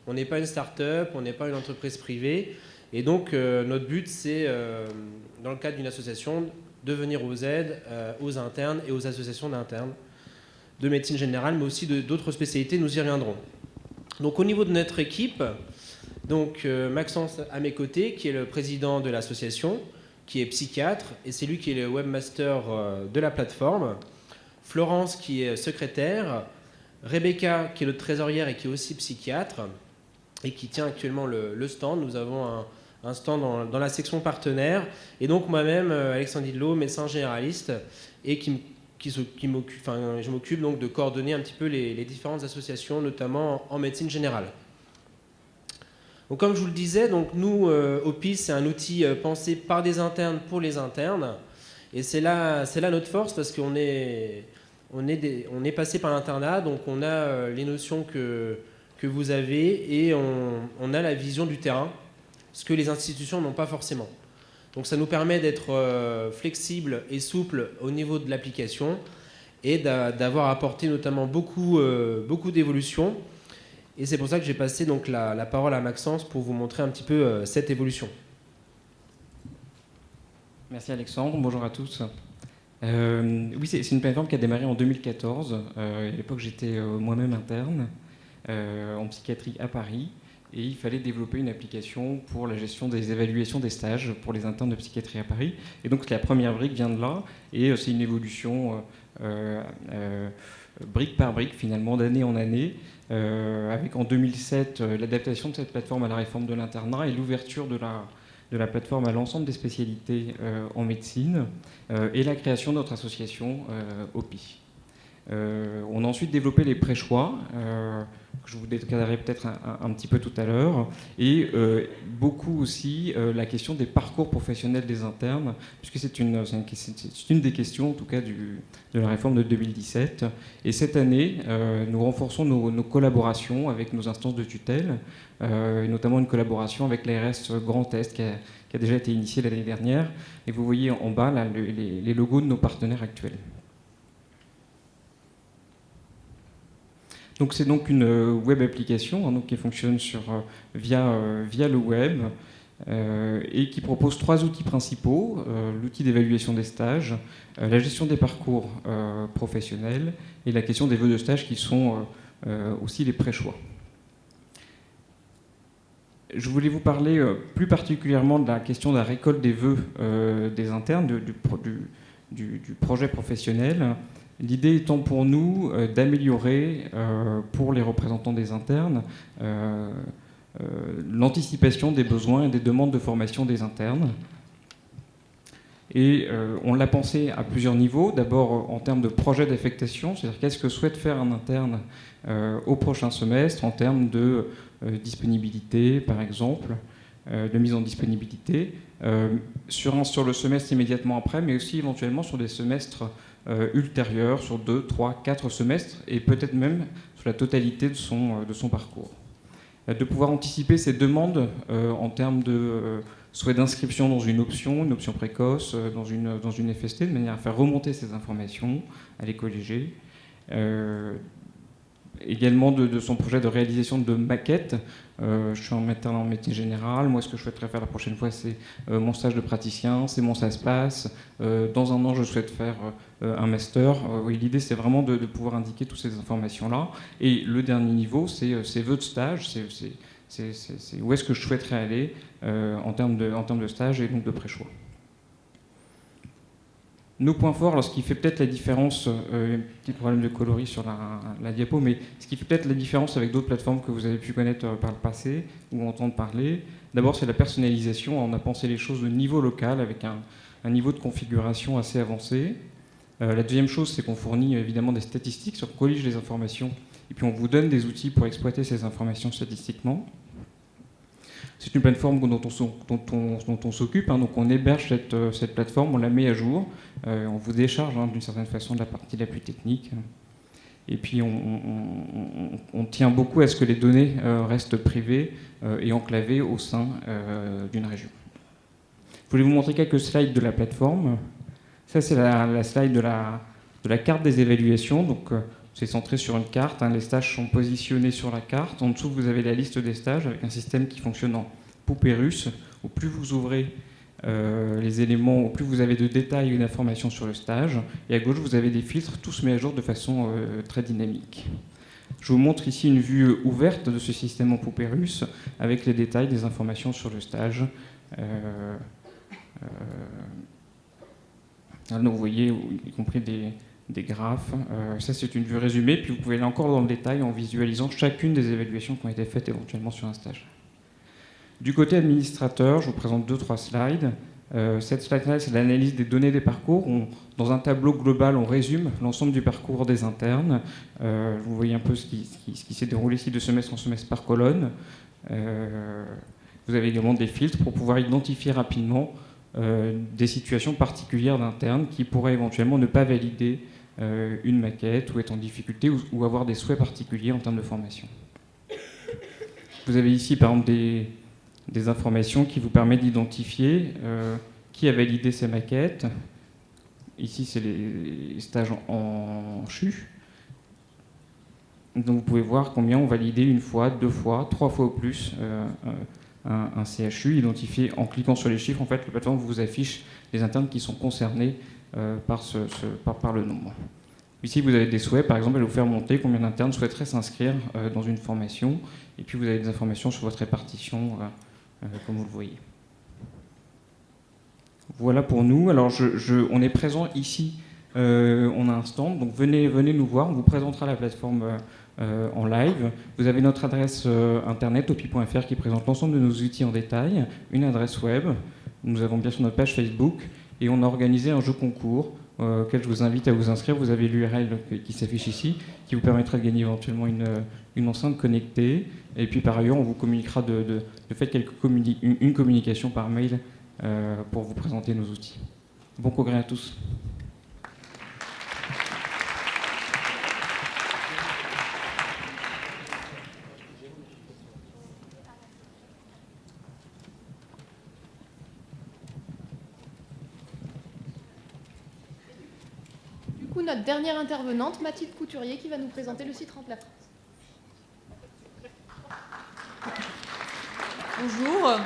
On n'est pas une start-up, on n'est pas une entreprise privée. Et donc notre but, c'est, dans le cadre d'une association, de venir aux aides aux internes et aux associations d'internes de médecine générale, mais aussi d'autres spécialités, nous y reviendrons. Donc au niveau de notre équipe, donc, Maxence à mes côtés, qui est le président de l'association, qui est psychiatre, et c'est lui qui est le webmaster de la plateforme. Florence qui est secrétaire, Rebecca qui est notre trésorière et qui est aussi psychiatre et qui tient actuellement le stand. Nous avons un stand dans la section partenaire et donc moi-même, Alexandre Didlot, médecin généraliste et je m'occupe donc de coordonner un petit peu les différentes associations, notamment en médecine générale. Donc, comme je vous le disais, donc nous, OPI, c'est un outil pensé par des internes pour les internes et c'est là notre force parce qu'on est passé par l'internat, donc on a les notions que vous avez et on a la vision du terrain, ce que les institutions n'ont pas forcément. Donc ça nous permet d'être flexible et souple au niveau de l'application et d'avoir apporté notamment beaucoup d'évolutions. Et c'est pour ça que j'ai passé donc la parole à Maxence pour vous montrer un petit peu cette évolution. Merci Alexandre, bonjour à tous. Oui, c'est une plateforme qui a démarré en 2014. À l'époque, j'étais moi-même interne en psychiatrie à Paris. Et il fallait développer une application pour la gestion des évaluations des stages pour les internes de psychiatrie à Paris. Et donc la première brique vient de là, et c'est une évolution brique par brique, finalement, d'année en année, avec en 2007 l'adaptation de cette plateforme à la réforme de l'internat et l'ouverture de la plateforme à l'ensemble des spécialités en médecine, et la création de notre association OPI. On a ensuite développé les pré-choix, que je vous détaillerai peut-être un petit peu tout à l'heure, et beaucoup aussi la question des parcours professionnels des internes, puisque c'est une des questions, en tout cas, de la réforme de 2017. Et cette année, nous renforçons nos collaborations avec nos instances de tutelle, et notamment une collaboration avec l'ARS Grand Est, qui a déjà été initiée l'année dernière. Et vous voyez en bas là, les logos de nos partenaires actuels. Donc c'est donc une web application donc, qui fonctionne via le web et qui propose 3 outils principaux, l'outil d'évaluation des stages, la gestion des parcours professionnels et la question des vœux de stage qui sont aussi les pré-choix. Je voulais vous parler plus particulièrement de la question de la récolte des vœux des internes, du projet professionnel. L'idée étant pour nous d'améliorer pour les représentants des internes l'anticipation des besoins et des demandes de formation des internes. Et on l'a pensé à plusieurs niveaux. D'abord en termes de projet d'affectation, c'est-à-dire qu'est-ce que souhaite faire un interne au prochain semestre en termes de disponibilité, par exemple, de mise en disponibilité, sur le semestre immédiatement après, mais aussi éventuellement sur des semestres ultérieurs, sur 2, 3, 4 semestres, et peut-être même sur la totalité de son parcours. De pouvoir anticiper ces demandes en termes de souhait d'inscription dans une option précoce, dans une FST, de manière à faire remonter ces informations, à les colléger. Également de son projet de réalisation de maquettes. Je suis en interne en médecine générale. Moi, ce que je souhaiterais faire la prochaine fois, c'est mon stage de praticien, c'est mon ça se passe. Dans un an, je souhaite faire un master. Oui, l'idée, c'est vraiment de pouvoir indiquer toutes ces informations-là. Et le dernier niveau, c'est ces vœux de stage. C'est où est-ce que je souhaiterais aller en termes de stage et donc de pré-choix. Nos points forts, alors ce qui fait peut-être la différence, petit problème de coloris sur la diapo, mais ce qui fait peut-être la différence avec d'autres plateformes que vous avez pu connaître par le passé ou entendre parler, d'abord c'est la personnalisation. On a pensé les choses de niveau local avec un niveau de configuration assez avancé. La deuxième chose, c'est qu'on fournit évidemment des statistiques, on collige les informations et puis on vous donne des outils pour exploiter ces informations statistiquement. C'est une plateforme dont on s'occupe, donc on héberge cette plateforme, on la met à jour, on vous décharge d'une certaine façon de la partie la plus technique. Et puis on tient beaucoup à ce que les données restent privées et enclavées au sein d'une région. Je voulais vous montrer quelques slides de la plateforme. Ça, c'est la slide de la carte des évaluations. Donc, c'est centré sur une carte. Les stages sont positionnés sur la carte. En dessous, vous avez la liste des stages avec un système qui fonctionne en poupée russe. Au plus vous ouvrez les éléments, au plus vous avez de détails et d'informations sur le stage. Et à gauche, vous avez des filtres, tout se met à jour de façon très dynamique. Je vous montre ici une vue ouverte de ce système en poupée russe avec les détails des informations sur le stage. Donc vous voyez, y compris des graphes. Ça, c'est une vue résumée. Puis vous pouvez aller encore dans le détail en visualisant chacune des évaluations qui ont été faites éventuellement sur un stage. Du côté administrateur, je vous présente 2-3 slides. Cette slide-là, c'est l'analyse des données des parcours. Dans un tableau global, on résume l'ensemble du parcours des internes. Vous voyez un peu ce qui s'est déroulé ici de semestre en semestre par colonne. Vous avez également des filtres pour pouvoir identifier rapidement des situations particulières d'internes qui pourraient éventuellement ne pas valider une maquette ou être en difficulté ou avoir des souhaits particuliers en termes de formation. Vous avez ici par exemple des informations qui vous permettent d'identifier qui a validé ces maquettes ici, c'est les stages en CHU. Donc vous pouvez voir combien on validé une fois, 2 fois, 3 fois ou plus un CHU identifié. En cliquant sur les chiffres, en fait, la plateforme vous affiche les internes qui sont concernés par le nombre. Ici, vous avez des souhaits, par exemple, elle va vous faire monter combien d'internes souhaiteraient s'inscrire dans une formation, et puis vous avez des informations sur votre répartition, comme vous le voyez. Voilà pour nous. Alors, on est présent ici, on a un stand, donc venez nous voir, on vous présentera la plateforme en live. Vous avez notre adresse internet, opi.fr, qui présente l'ensemble de nos outils en détail, une adresse web, nous avons bien sûr notre page Facebook, et on a organisé un jeu concours auquel je vous invite à vous inscrire. Vous avez l'URL qui s'affiche ici, qui vous permettra de gagner éventuellement une enceinte connectée. Et puis par ailleurs, on vous communiquera de fait une communication par mail pour vous présenter nos outils. Bon congrès à tous. Notre dernière intervenante, Mathilde Couturier, qui va nous présenter le site Rempla France. Bonjour.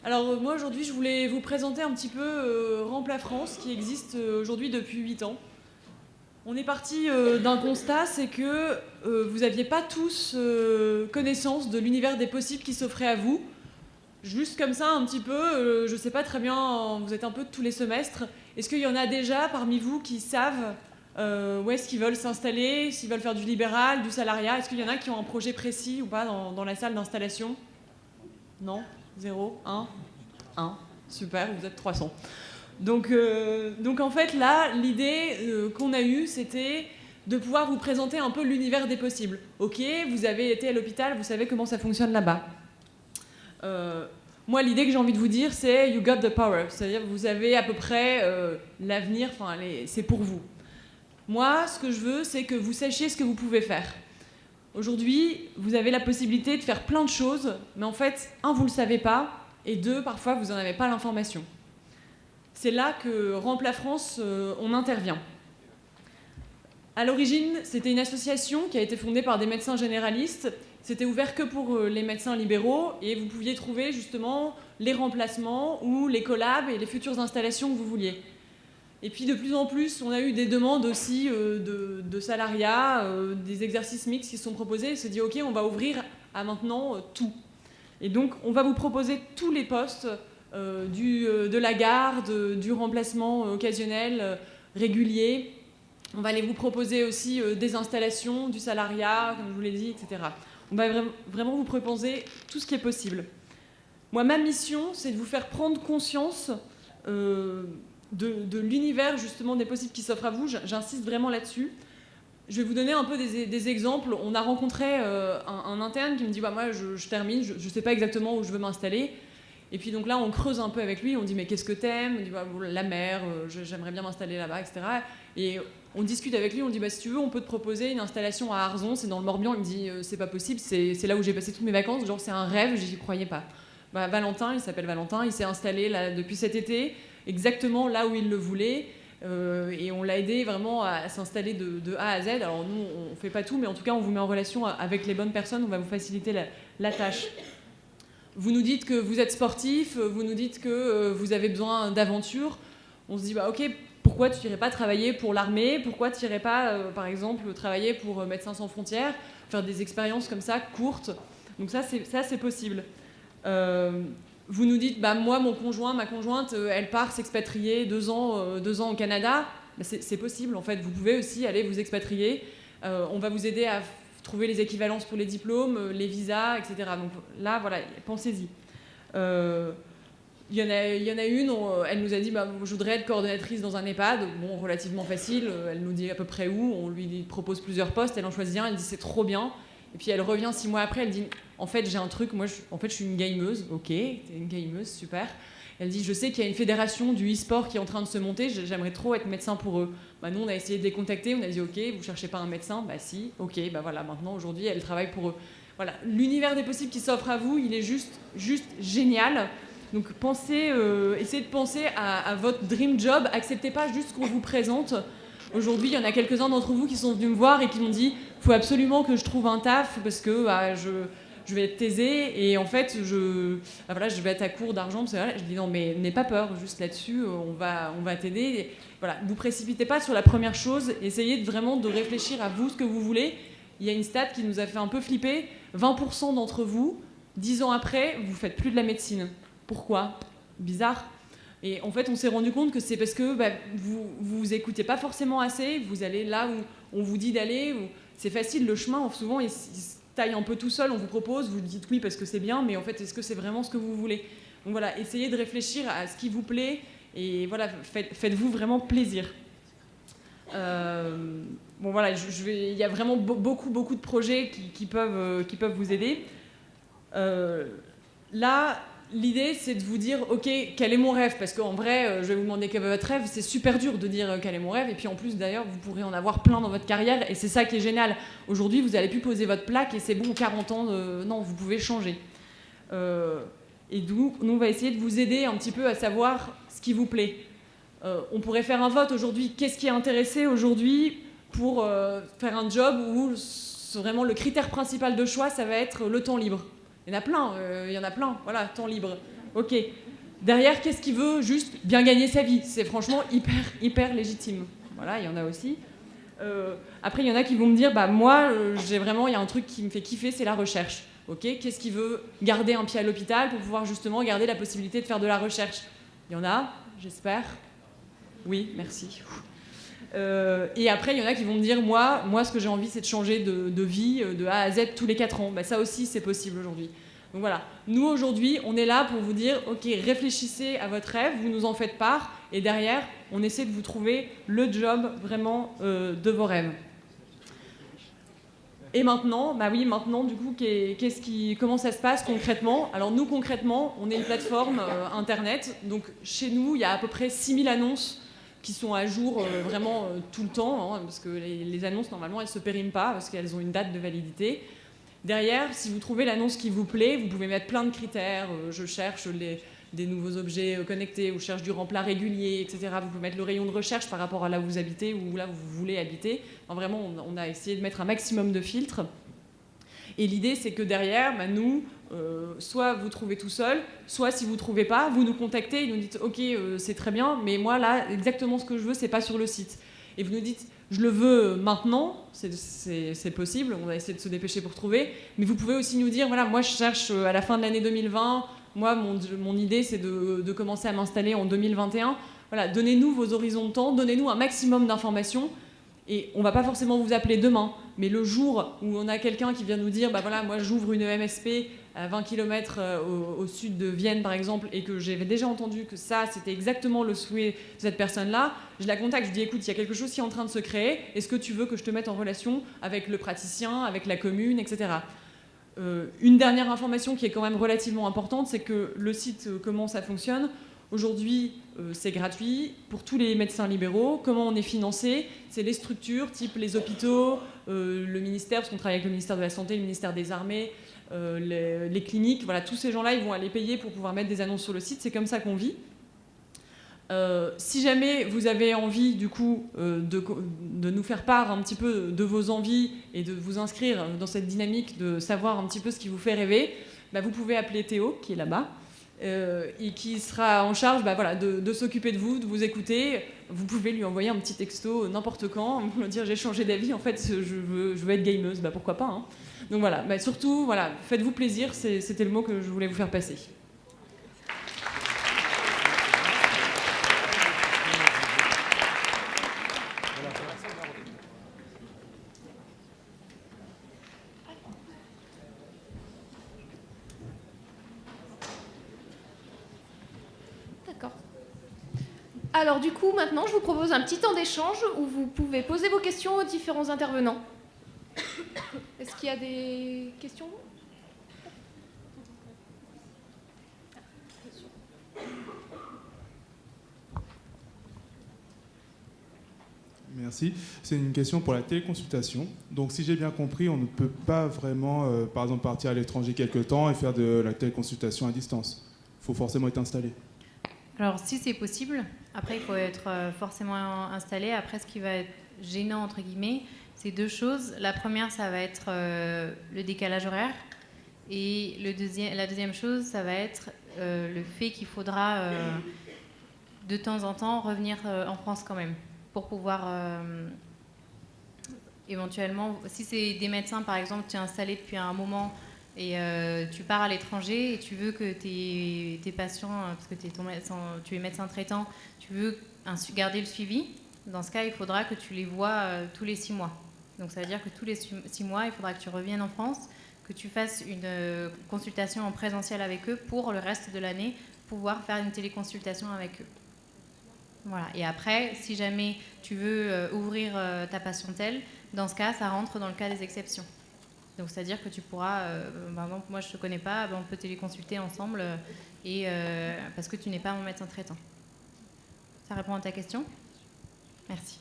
Alors moi aujourd'hui je voulais vous présenter un petit peu Rempla France qui existe aujourd'hui depuis 8 ans. On est parti d'un constat, c'est que vous n'aviez pas tous connaissance de l'univers des possibles qui s'offrait à vous. Juste comme ça un petit peu, je ne sais pas très bien, vous êtes un peu de tous les semestres. Est-ce qu'il y en a déjà parmi vous qui savent où est-ce qu'ils veulent s'installer, s'ils veulent faire du libéral, du salariat? Est-ce qu'il y en a qui ont un projet précis ou pas dans la salle d'installation? Non? 0? 1? 1. Super, vous êtes 300. Donc en fait, là, l'idée qu'on a eue, c'était de pouvoir vous présenter un peu l'univers des possibles. Ok, vous avez été à l'hôpital, vous savez comment ça fonctionne là-bas. Moi, l'idée que j'ai envie de vous dire, c'est you got the power. C'est-à-dire que vous avez à peu près l'avenir, c'est pour vous. Moi, ce que je veux, c'est que vous sachiez ce que vous pouvez faire. Aujourd'hui, vous avez la possibilité de faire plein de choses, mais en fait, 1, vous ne le savez pas, et 2, parfois, vous n'en avez pas l'information. C'est là que Rempla France, on intervient. À l'origine, c'était une association qui a été fondée par des médecins généralistes. C'était ouvert que pour les médecins libéraux et vous pouviez trouver justement les remplacements ou les collabs et les futures installations que vous vouliez. Et puis de plus en plus, on a eu des demandes aussi de salariat, des exercices mixtes qui se sont proposés. On s'est dit ok, on va ouvrir à maintenant tout. Et donc on va vous proposer tous les postes de la garde, du remplacement occasionnel, régulier. On va aller vous proposer aussi des installations, du salariat, comme je vous l'ai dit, etc. On va vraiment vous proposer tout ce qui est possible. Moi, ma mission, c'est de vous faire prendre conscience de l'univers, justement, des possibles qui s'offrent à vous. J'insiste vraiment là-dessus. Je vais vous donner un peu des exemples. On a rencontré un interne qui me dit bah, « Moi, je termine, je ne sais pas exactement où je veux m'installer. » Et puis donc là, on creuse un peu avec lui. On dit « Mais qu'est-ce que t'aimes ?» Il dit bah, « La mer, j'aimerais bien m'installer là-bas, etc. » Et on discute avec lui, on dit bah, si tu veux, on peut te proposer une installation à Arzon, c'est dans le Morbihan. Il me dit c'est pas possible, c'est là où j'ai passé toutes mes vacances, genre c'est un rêve, j'y croyais pas. Bah, Valentin, il s'appelle Valentin, il s'est installé là, depuis cet été, exactement là où il le voulait, et on l'a aidé vraiment à s'installer de A à Z. Alors nous, on fait pas tout, mais en tout cas, on vous met en relation avec les bonnes personnes, on va vous faciliter la tâche. Vous nous dites que vous êtes sportif, vous nous dites que vous avez besoin d'aventure. On se dit bah ok, pourquoi tu n'irais pas travailler pour l'armée? Pourquoi tu n'irais pas, par exemple, travailler pour Médecins sans frontières? Faire des expériences comme ça, courtes. Donc ça, c'est possible. Vous nous dites, bah, moi, ma conjointe, elle part s'expatrier 2 ans au Canada. Bah, c'est possible, en fait. Vous pouvez aussi aller vous expatrier. On va vous aider à trouver les équivalences pour les diplômes, les visas, etc. Donc là, voilà, pensez-y. Il y en a une, elle nous a dit bah, je voudrais être coordonnatrice dans un EHPAD. Bon, relativement facile, elle nous dit à peu près où, on lui propose plusieurs postes, elle en choisit un, elle dit c'est trop bien. Et puis elle revient 6 mois après, elle dit en fait j'ai un truc, moi je suis une gameuse. Ok, t'es une gameuse, super. Elle dit je sais qu'il y a une fédération du e-sport qui est en train de se monter, j'aimerais trop être médecin pour eux. Bah, nous on a essayé de les contacter, on a dit ok, vous cherchez pas un médecin? Bah si, ok, bah voilà, maintenant aujourd'hui elle travaille pour eux. Voilà, l'univers des possibles qui s'offre à vous, il est juste génial. Donc essayez de penser à votre dream job. Acceptez pas juste ce qu'on vous présente. Aujourd'hui, il y en a quelques-uns d'entre vous qui sont venus me voir et qui m'ont dit « faut absolument que je trouve un taf parce que je vais être taisée et en fait, je vais être à court d'argent. » Je dis « non, mais n'aie pas peur, juste là-dessus, on va t'aider. » Et voilà, vous précipitez pas sur la première chose. Essayez vraiment de réfléchir à vous, ce que vous voulez. Il y a une stat qui nous a fait un peu flipper. 20% d'entre vous, 10 ans après, vous faites plus de la médecine. Pourquoi ? Bizarre. Et en fait, on s'est rendu compte que c'est parce que vous écoutez pas forcément assez, vous allez là où on vous dit d'aller, c'est facile, le chemin, souvent, il se taille un peu tout seul, on vous propose, vous dites oui parce que c'est bien, mais en fait, est-ce que c'est vraiment ce que vous voulez ? Donc voilà, essayez de réfléchir à ce qui vous plaît, et voilà, faites-vous vraiment plaisir. Bon voilà, il y a vraiment beaucoup de projets qui peuvent vous aider. Là, l'idée, c'est de vous dire, ok, quel est mon rêve ? Parce qu'en vrai, je vais vous demander quel est votre rêve. C'est super dur de dire quel est mon rêve. Et puis en plus, d'ailleurs, vous pourrez en avoir plein dans votre carrière. Et c'est ça qui est génial. Aujourd'hui, vous n'allez plus poser votre plaque et c'est bon, 40 ans, non, vous pouvez changer. Et nous, on va essayer de vous aider un petit peu à savoir ce qui vous plaît. On pourrait faire un vote aujourd'hui. Qu'est-ce qui est intéressé aujourd'hui pour faire un job où vraiment le critère principal de choix, ça va être le temps libre ? Il y en a plein, voilà, temps libre. Ok. Derrière, qu'est-ce qu'il veut ? Juste bien gagner sa vie. C'est franchement hyper légitime. Voilà, il y en a aussi. Après, il y en a qui vont me dire, moi, il y a un truc qui me fait kiffer, c'est la recherche. Ok. Qu'est-ce qu'il veut ? Garder un pied à l'hôpital pour pouvoir justement garder la possibilité de faire de la recherche. Il y en a, j'espère. Oui, merci. Et après, il y en a qui vont me dire, moi ce que j'ai envie, c'est de changer de vie de A à Z tous les 4 ans. Ça aussi, c'est possible aujourd'hui. Donc voilà, nous aujourd'hui, on est là pour vous dire, ok, réfléchissez à votre rêve, vous nous en faites part, et derrière, on essaie de vous trouver le job vraiment de vos rêves. Et maintenant, du coup, comment ça se passe concrètement ? Alors nous, concrètement, on est une plateforme internet, donc chez nous, il y a à peu près 6000 annonces qui sont à jour vraiment tout le temps, hein, parce que les annonces, normalement, elles ne se périment pas, parce qu'elles ont une date de validité. Derrière, si vous trouvez l'annonce qui vous plaît, vous pouvez mettre plein de critères. Je cherche des nouveaux objets connectés, ou je cherche du remplat régulier, etc. Vous pouvez mettre le rayon de recherche par rapport à là où vous habitez, ou là où vous voulez habiter. Enfin, vraiment, on a essayé de mettre un maximum de filtres. Et l'idée, c'est que derrière, nous, soit vous trouvez tout seul, soit si vous ne trouvez pas, vous nous contactez et nous dites « Ok, c'est très bien, mais moi, là, exactement ce que je veux, c'est pas sur le site. » Et vous nous dites « Je le veux maintenant, c'est possible, on va essayer de se dépêcher pour trouver. » Mais vous pouvez aussi nous dire « Voilà, moi, je cherche à la fin de l'année 2020, moi, mon idée, c'est de commencer à m'installer en 2021. » Voilà, donnez-nous vos horizons de temps, donnez-nous un maximum d'informations. Et on ne va pas forcément vous appeler demain, mais le jour où on a quelqu'un qui vient nous dire moi j'ouvre une MSP à 20 km au sud de Vienne par exemple, et que j'avais déjà entendu que ça c'était exactement le souhait de cette personne-là, je la contacte, je dis écoute, il y a quelque chose qui est en train de se créer, est-ce que tu veux que je te mette en relation avec le praticien, avec la commune, etc. Une dernière information qui est quand même relativement importante, c'est que le site, comment ça fonctionne ? Aujourd'hui, c'est gratuit pour tous les médecins libéraux. Comment on est financé ? C'est les structures, type les hôpitaux, le ministère, parce qu'on travaille avec le ministère de la Santé, le ministère des Armées, les cliniques. Voilà, tous ces gens-là, ils vont aller payer pour pouvoir mettre des annonces sur le site. C'est comme ça qu'on vit. Si jamais vous avez envie, du coup, de nous faire part un petit peu de vos envies et de vous inscrire dans cette dynamique de savoir un petit peu ce qui vous fait rêver, vous pouvez appeler Théo, qui est là-bas. Et qui sera en charge de s'occuper de vous écouter. Vous pouvez lui envoyer un petit texto n'importe quand, me dire j'ai changé d'avis, en fait je veux être gameuse, pourquoi pas, hein. Donc voilà, surtout faites-vous plaisir, c'était le mot que je voulais vous faire passer. Alors du coup, maintenant, je vous propose un petit temps d'échange où vous pouvez poser vos questions aux différents intervenants. Est-ce qu'il y a des questions ? Merci. C'est une question pour la téléconsultation. Donc, si j'ai bien compris, on ne peut pas vraiment, par exemple, partir à l'étranger quelque temps et faire de la téléconsultation à distance. faut forcément être installé? Alors, si c'est possible, après, il faut être forcément installé. Après, ce qui va être gênant, entre guillemets, c'est deux choses. La première, ça va être le décalage horaire. Et la deuxième chose, ça va être le fait qu'il faudra de temps en temps revenir en France quand même pour pouvoir éventuellement, si c'est des médecins par exemple, tu es installé depuis un moment et tu pars à l'étranger et tu veux que tes patients, parce que tu es médecin traitant, tu veux garder le suivi, dans ce cas il faudra que tu les vois tous les 6 mois. Donc ça veut dire que tous les 6 mois, il faudra que tu reviennes en France, que tu fasses une consultation en présentiel avec eux pour le reste de l'année, pouvoir faire une téléconsultation avec eux. Voilà. Et après, si jamais tu veux ouvrir ta patientèle, dans ce cas, ça rentre dans le cas des exceptions. Donc c'est-à-dire que tu pourras, par exemple, moi je ne te connais pas, on peut téléconsulter ensemble parce que tu n'es pas mon médecin traitant. Ça répond à ta question ? Merci.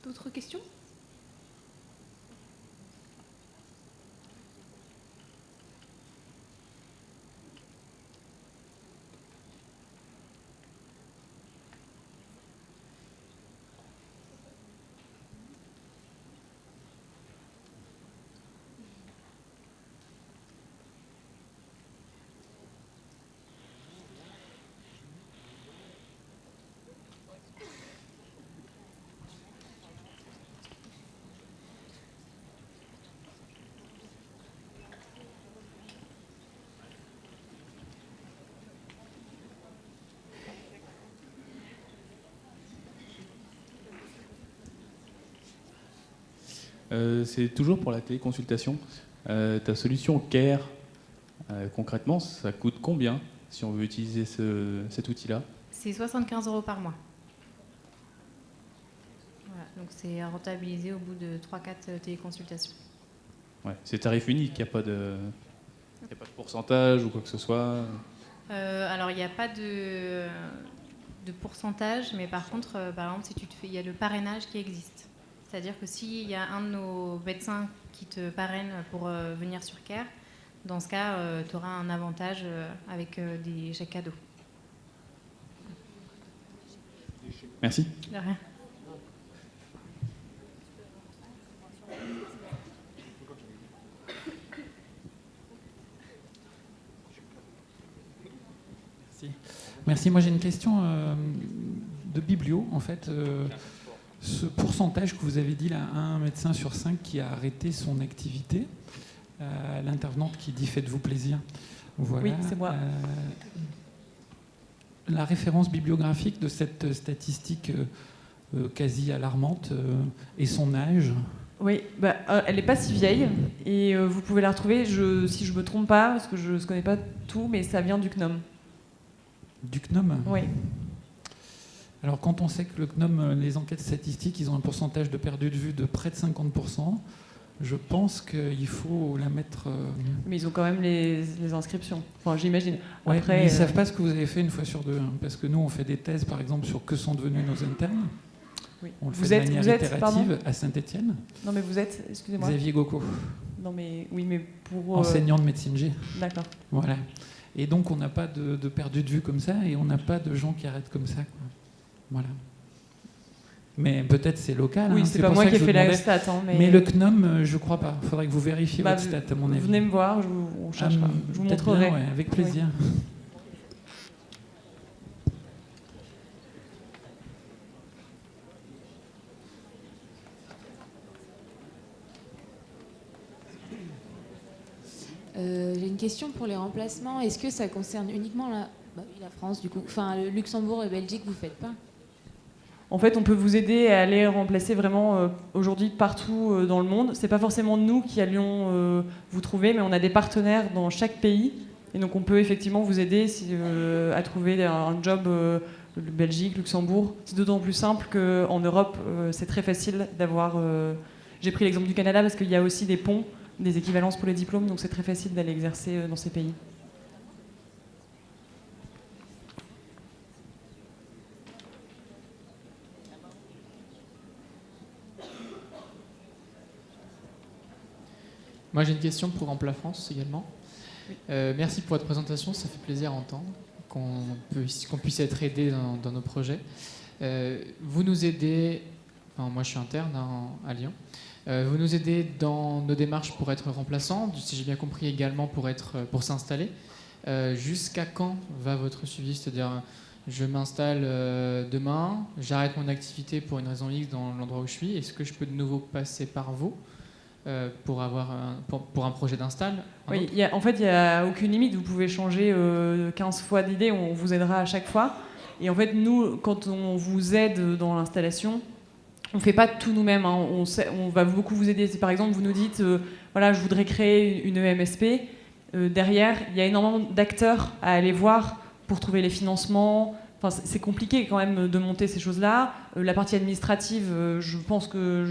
D'autres questions ? C'est toujours pour la téléconsultation. Ta solution CARE, concrètement, ça coûte combien si on veut utiliser cet outil-là? C'est 75 € par mois. Voilà, donc c'est rentabilisé au bout de 3-4 téléconsultations. Ouais, c'est tarif unique, il n'y a pas de pourcentage ou quoi que ce soit? Alors, il n'y a pas de pourcentage, mais par contre, par exemple, si il y a le parrainage qui existe. C'est-à-dire que s'il y a un de nos médecins qui te parraine pour venir sur CARE, dans ce cas, tu auras un avantage avec des chèques cadeaux. Merci. De rien. Merci. Moi, j'ai une question de biblio, en fait. Ce pourcentage que vous avez dit, là, 1 médecin sur 5 qui a arrêté son activité, l'intervenante qui dit « faites-vous plaisir ». Voilà. Oui, c'est moi. La référence bibliographique de cette statistique quasi alarmante et son âge? Oui, elle n'est pas si vieille et vous pouvez la retrouver, si je ne me trompe pas, parce que je ne connais pas tout, mais ça vient du CNOM. Du CNOM? Oui. Alors quand on sait que le CNOM, les enquêtes statistiques, ils ont un pourcentage de perdu de vue de près de 50%, je pense qu'il faut la mettre... Mais ils ont quand même les inscriptions, enfin j'imagine. Ouais, après, mais ils ne savent pas ce que vous avez fait une fois sur deux, hein, parce que nous on fait des thèses par exemple sur que sont devenus nos internes. Oui. On le fait de manière itérative à Saint-Étienne. Non mais vous êtes, excusez-moi. Xavier Gocco. Non mais oui, mais pour... Enseignant de médecine G. D'accord. Voilà. Et donc on n'a pas de perdu de vue comme ça, et on n'a pas de gens qui arrêtent comme ça, quoi. Voilà. Mais peut-être c'est local. Oui, hein, c'est pas moi qui ai fait la stat. Hein, mais le CNOM, je crois pas. Il faudrait que vous vérifiez votre stat, à mon avis. Venez me voir, on cherchera. Je vous montrerai. Bien, ouais, avec plaisir. J'ai une question pour les remplacements. Est-ce que ça concerne uniquement la France, du coup? Enfin, le Luxembourg et Belgique, vous faites pas? En fait, on peut vous aider à aller remplacer vraiment aujourd'hui partout dans le monde. C'est pas forcément nous qui allions vous trouver, mais on a des partenaires dans chaque pays. Et donc, on peut effectivement vous aider à trouver un job Belgique, Luxembourg. C'est d'autant plus simple qu'en Europe, c'est très facile d'avoir... J'ai pris l'exemple du Canada parce qu'il y a aussi des ponts. des équivalences pour les diplômes, donc c'est très facile d'aller exercer dans ces pays. Moi j'ai une question pour Rempla France également. Merci pour votre présentation, ça fait plaisir à entendre qu'on puisse être aidé dans nos projets. Vous nous aidez, moi je suis interne à Lyon, vous nous aidez dans nos démarches pour être remplaçant, si j'ai bien compris également pour s'installer. Jusqu'à quand va votre suivi? C'est-à-dire je m'installe demain, j'arrête mon activité pour une raison X dans l'endroit où je suis, est-ce que je peux de nouveau passer par vous pour un projet d'install? Oui, en fait, il n'y a aucune limite. Vous pouvez changer 15 fois d'idée, on vous aidera à chaque fois. Et en fait, nous, quand on vous aide dans l'installation, on ne fait pas tout nous-mêmes. Hein. On va beaucoup vous aider. Si par exemple, vous nous dites, voilà, je voudrais créer une EMSP, derrière, il y a énormément d'acteurs à aller voir pour trouver les financements. Enfin, c'est compliqué quand même de monter ces choses-là. La partie administrative, je pense que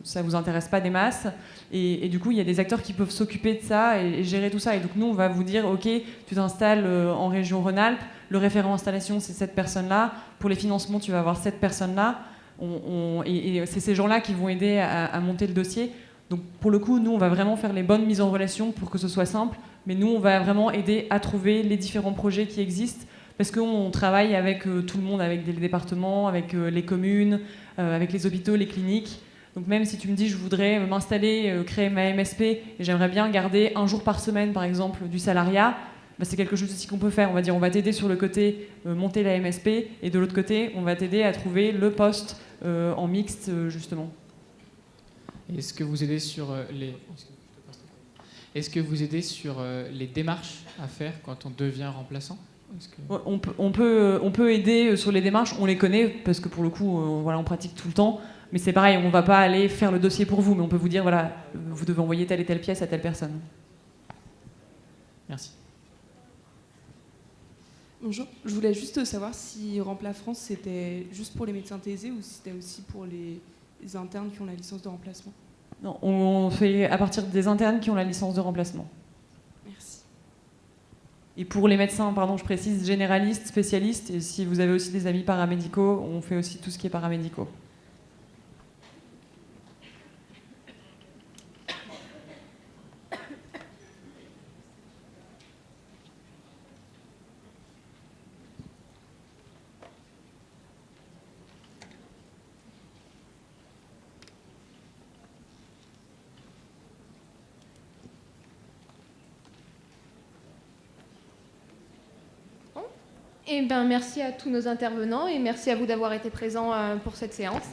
ça ne vous intéresse pas des masses. Et du coup, il y a des acteurs qui peuvent s'occuper de ça et gérer tout ça. Et donc nous, on va vous dire, OK, tu t'installes en région Rhône-Alpes, le référent installation, c'est cette personne-là. Pour les financements, tu vas avoir cette personne-là. Et c'est ces gens-là qui vont aider à monter le dossier. Donc pour le coup, nous, on va vraiment faire les bonnes mises en relation pour que ce soit simple. Mais nous, on va vraiment aider à trouver les différents projets qui existent. Parce qu'on travaille avec tout le monde, avec les départements, avec les communes, avec les hôpitaux, les cliniques. Donc même si tu me dis je voudrais m'installer, créer ma MSP et j'aimerais bien garder un jour par semaine par exemple du salariat, bah, c'est quelque chose aussi qu'on peut faire. On va dire on va t'aider sur le côté monter la MSP et de l'autre côté on va t'aider à trouver le poste en mixte justement. Est-ce que vous aidez sur les démarches à faire quand on devient remplaçant? On peut aider sur les démarches, on les connaît parce que pour le coup, voilà, on pratique tout le temps. Mais c'est pareil, on ne va pas aller faire le dossier pour vous, mais on peut vous dire, voilà, vous devez envoyer telle et telle pièce à telle personne. Merci. Bonjour, je voulais juste savoir si Rempla France c'était juste pour les médecins thésés ou si c'était aussi pour les internes qui ont la licence de remplacement. Non, on fait à partir des internes qui ont la licence de remplacement. Merci. Et pour les médecins, pardon, je précise, généralistes, spécialistes, et si vous avez aussi des amis paramédicaux, on fait aussi tout ce qui est paramédicaux. Eh ben, merci à tous nos intervenants et merci à vous d'avoir été présents pour cette séance.